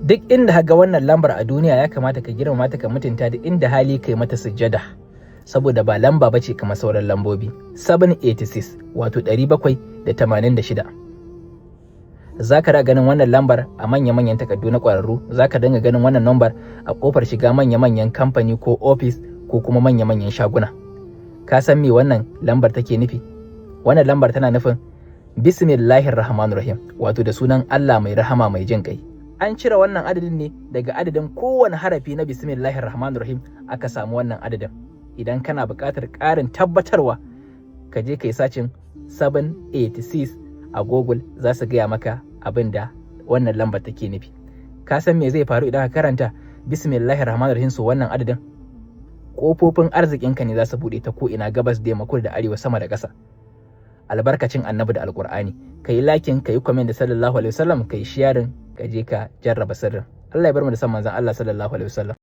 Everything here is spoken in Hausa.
duk inda ka ga wannan lambar a duniya ya kamata ka girmama ta, ka mutunta da inda hali kai mata sujjada, saboda ba lamba bace kamar sauran lambobi. 786 wato 786. Zaka da ganin wannan lambar a manya-manyan takardu na ƙwararru, zaka dinga ganin wannan lambar a kofar shiga manya-manyan kamfani ko office ko kuma manya-manyan shaguna. Ka san me wannan lambar take nufi? Wannan lambar tana nufin Bismillahir Rahmanir Rahim, wato da sunan Allah mai rahama mai jin kai. An cire wannan adadin ne daga adadin kowane harafi na Bismillahir Rahmanir Rahim aka samu wannan adadin. Idan kana buƙatar ƙarin tabbatarwa, ka je kai sacin 786 a Google, za su gaya maka abin da wannan lambar take nufi. Ka san me zai faru idan ka karanta Bismillahir Rahmanir Rahim so wannan adadin? Ƙofofin arzikinka ne za su buɗe ta ko ina, gabas da yamma, kudu da arewa, sama da ƙasa. Albarkacin annabi da alƙur'ani. Ka yi lakin, ka yi comment da sallallahu alaihi wasallam, ka yi sharing, ka je ka jarraba sirrin. Allah ya bar mu da san manzon Allah sallallahu alaihi wasallam.